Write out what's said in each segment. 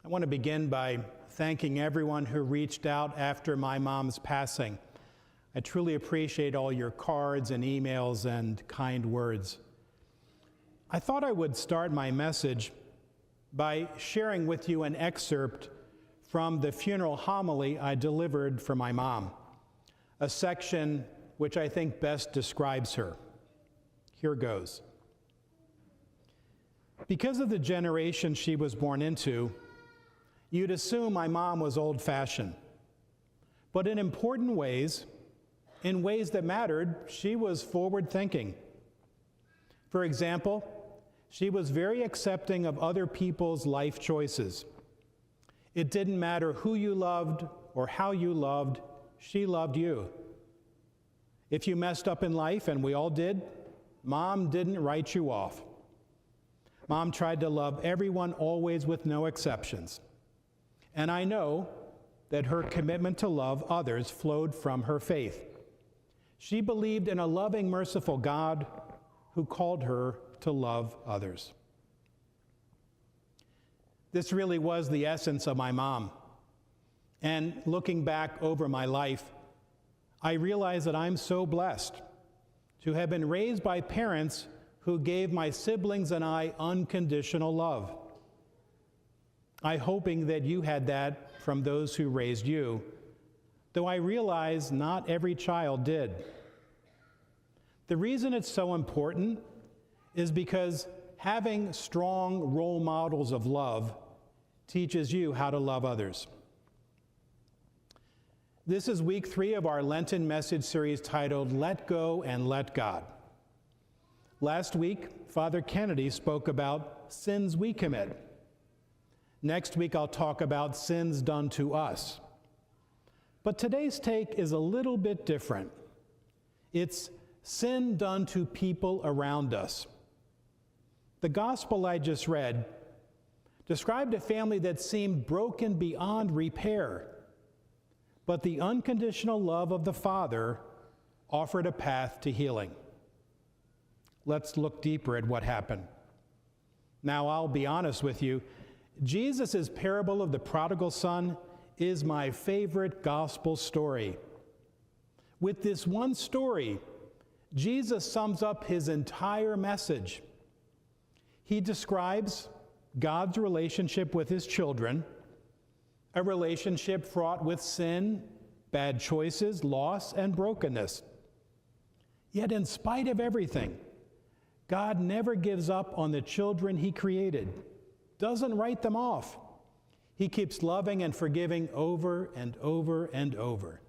I want to begin by thanking everyone who reached out after my mom's passing. I truly appreciate all your cards and emails and kind words. I thought I would start my message by sharing with you an excerpt from the funeral homily I delivered for my mom, a section which I think best describes her. Here goes. Because of the generation she was born into, you'd assume my mom was old-fashioned. But in important ways, in ways that mattered, she was forward-thinking. For example, she was very accepting of other people's life choices. It didn't matter who you loved or how you loved, she loved you. If you messed up in life, and we all did, Mom didn't write you off. Mom tried to love everyone always with no exceptions. And I know that her commitment to love others flowed from her faith. She believed in a loving, merciful God who called her to love others. This really was the essence of my mom. And looking back over my life, I realize that I'm so blessed to have been raised by parents who gave my siblings and I unconditional love. I'm hoping that you had that from those who raised you, though I realize not every child did. The reason it's so important is because having strong role models of love teaches you how to love others. This is week 3 of our Lenten message series titled Let Go and Let God. Last week, Father Kennedy spoke about sins we commit. Next week, I'll talk about sins done to us. But today's take is a little bit different. It's sin done to people around us. The gospel I just read described a family that seemed broken beyond repair, but the unconditional love of the Father offered a path to healing. Let's look deeper at what happened. Now, I'll be honest with you, Jesus' parable of the prodigal son is my favorite gospel story. With this one story, Jesus sums up his entire message. He describes God's relationship with his children, a relationship fraught with sin, bad choices, loss, and brokenness. Yet in spite of everything, God never gives up on the children he created, doesn't write them off. He keeps loving and forgiving over and over and over.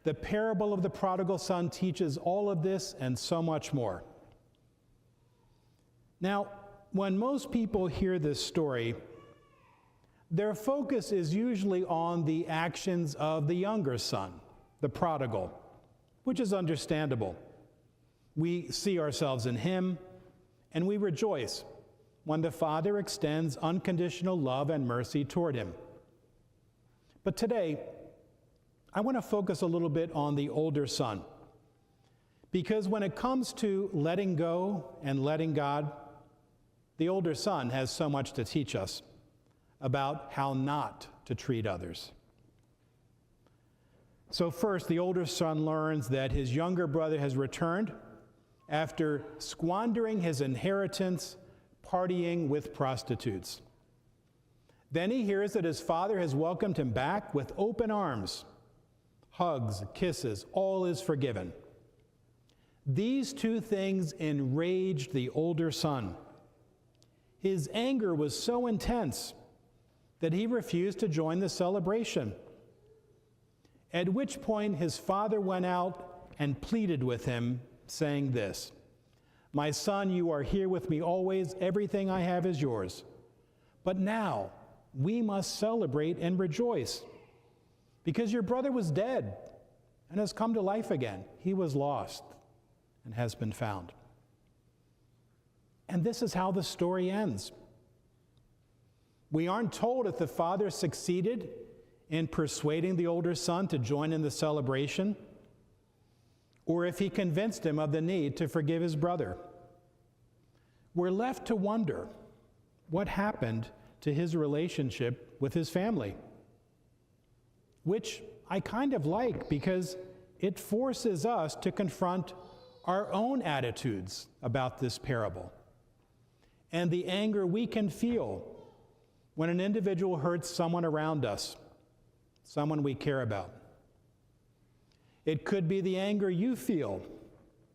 The parable of the prodigal son teaches all of this and so much more. Now, when most people hear this story, their focus is usually on the actions of the younger son, the prodigal, which is understandable. We see ourselves in him, and we rejoice when the Father extends unconditional love and mercy toward him. But today, I want to focus a little bit on the older son, because when it comes to letting go and letting God, the older son has so much to teach us about how not to treat others. So first, the older son learns that his younger brother has returned after squandering his inheritance partying with prostitutes. Then he hears that his father has welcomed him back with open arms. Hugs, kisses, all is forgiven. These two things enraged the older son. His anger was so intense that he refused to join the celebration, at which point his father went out and pleaded with him, saying this, "My son, you are here with me always. Everything I have is yours. But now we must celebrate and rejoice, because your brother was dead and has come to life again. He was lost and has been found." And this is how the story ends. We aren't told if the father succeeded in persuading the older son to join in the celebration, or if he convinced him of the need to forgive his brother. We're left to wonder what happened to his relationship with his family, which I kind of like because it forces us to confront our own attitudes about this parable and the anger we can feel when an individual hurts someone around us, someone we care about. It could be the anger you feel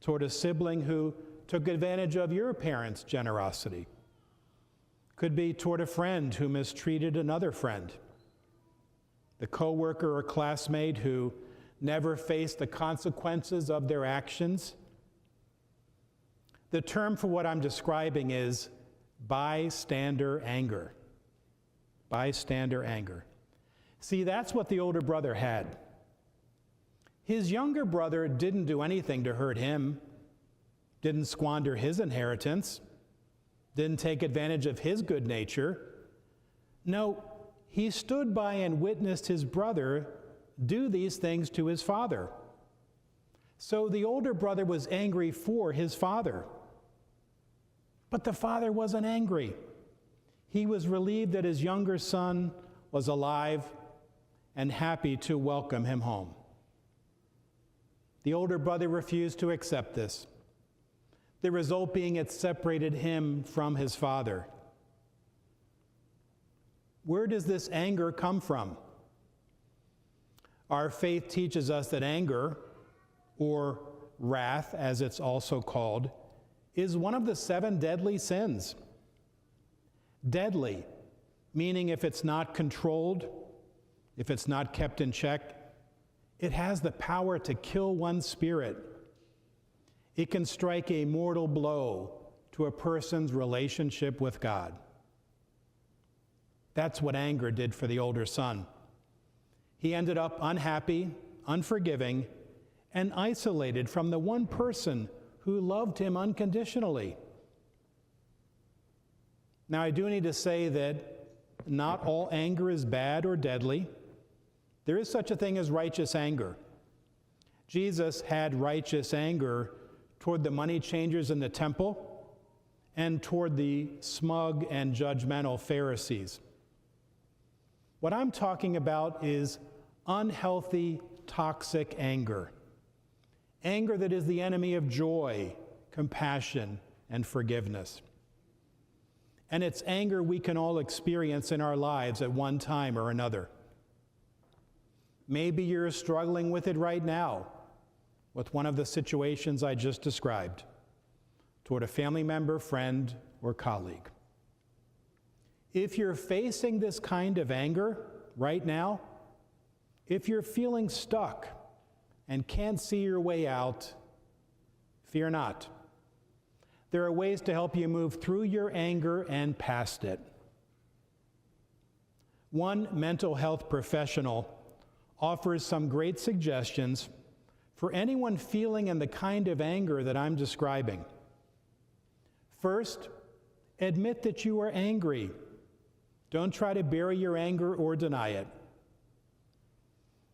toward a sibling who took advantage of your parents' generosity. Could be toward a friend who mistreated another friend. The coworker or classmate who never faced the consequences of their actions. The term for what I'm describing is bystander anger. Bystander anger. See, that's what the older brother had. His younger brother didn't do anything to hurt him, didn't squander his inheritance, didn't take advantage of his good nature. No, he stood by and witnessed his brother do these things to his father. So the older brother was angry for his father. But the father wasn't angry. He was relieved that his younger son was alive and happy to welcome him home. The older brother refused to accept this, the result being it separated him from his father. Where does this anger come from? Our faith teaches us that anger, or wrath as it's also called, is one of the 7 deadly sins. Deadly, meaning if it's not controlled, if it's not kept in check, it has the power to kill one's spirit. It can strike a mortal blow to a person's relationship with God. That's what anger did for the older son. He ended up unhappy, unforgiving, and isolated from the one person who loved him unconditionally. Now, I do need to say that not all anger is bad or deadly. There is such a thing as righteous anger. Jesus had righteous anger toward the money changers in the temple and toward the smug and judgmental Pharisees. What I'm talking about is unhealthy, toxic anger. Anger that is the enemy of joy, compassion, and forgiveness. And it's anger we can all experience in our lives at one time or another. Maybe you're struggling with it right now, with one of the situations I just described, toward a family member, friend, or colleague. If you're facing this kind of anger right now, if you're feeling stuck and can't see your way out, fear not. There are ways to help you move through your anger and past it. One mental health professional offers some great suggestions for anyone feeling in the kind of anger that I'm describing. First, admit that you are angry. Don't try to bury your anger or deny it.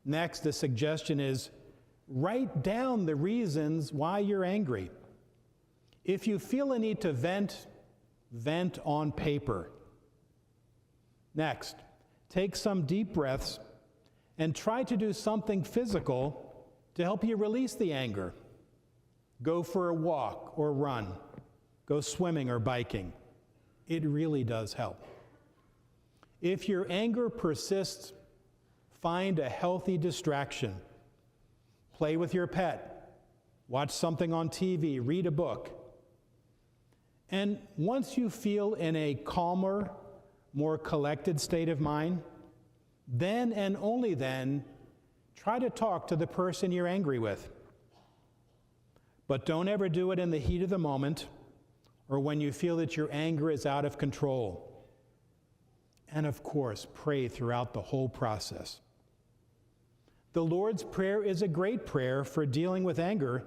Next, the suggestion is write down the reasons why you're angry. If you feel a need to vent, vent on paper. Next, take some deep breaths and try to do something physical to help you release the anger. Go for a walk or run. Go swimming or biking. It really does help. If your anger persists, find a healthy distraction. Play with your pet. Watch something on TV. Read a book. And once you feel in a calmer, more collected state of mind, then and only then, try to talk to the person you're angry with. But don't ever do it in the heat of the moment or when you feel that your anger is out of control. And of course, pray throughout the whole process. The Lord's Prayer is a great prayer for dealing with anger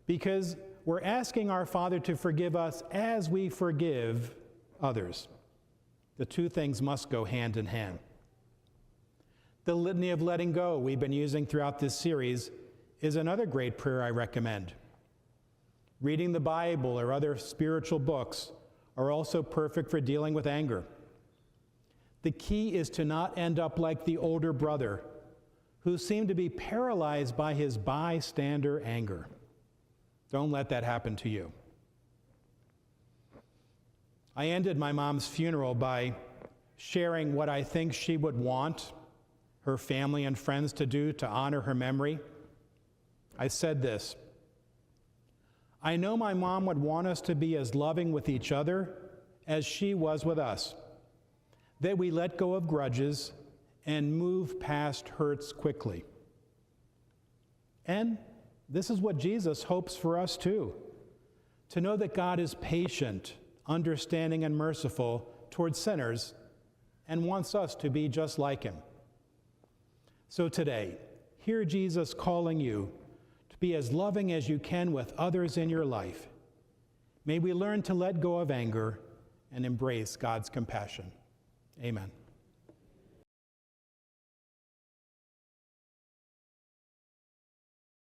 because we're asking our Father to forgive us as we forgive others. The two things must go hand in hand. The litany of letting go we've been using throughout this series is another great prayer I recommend. Reading the Bible or other spiritual books are also perfect for dealing with anger. The key is to not end up like the older brother, who seemed to be paralyzed by his bystander anger. Don't let that happen to you. I ended my mom's funeral by sharing what I think she would want her family and friends to do to honor her memory. I said this: I know my mom would want us to be as loving with each other as she was with us, that we let go of grudges and move past hurts quickly. And this is what Jesus hopes for us too, to know that God is patient, understanding, and merciful towards sinners and wants us to be just like him. So today, hear Jesus calling you to be as loving as you can with others in your life. May we learn to let go of anger and embrace God's compassion. Amen.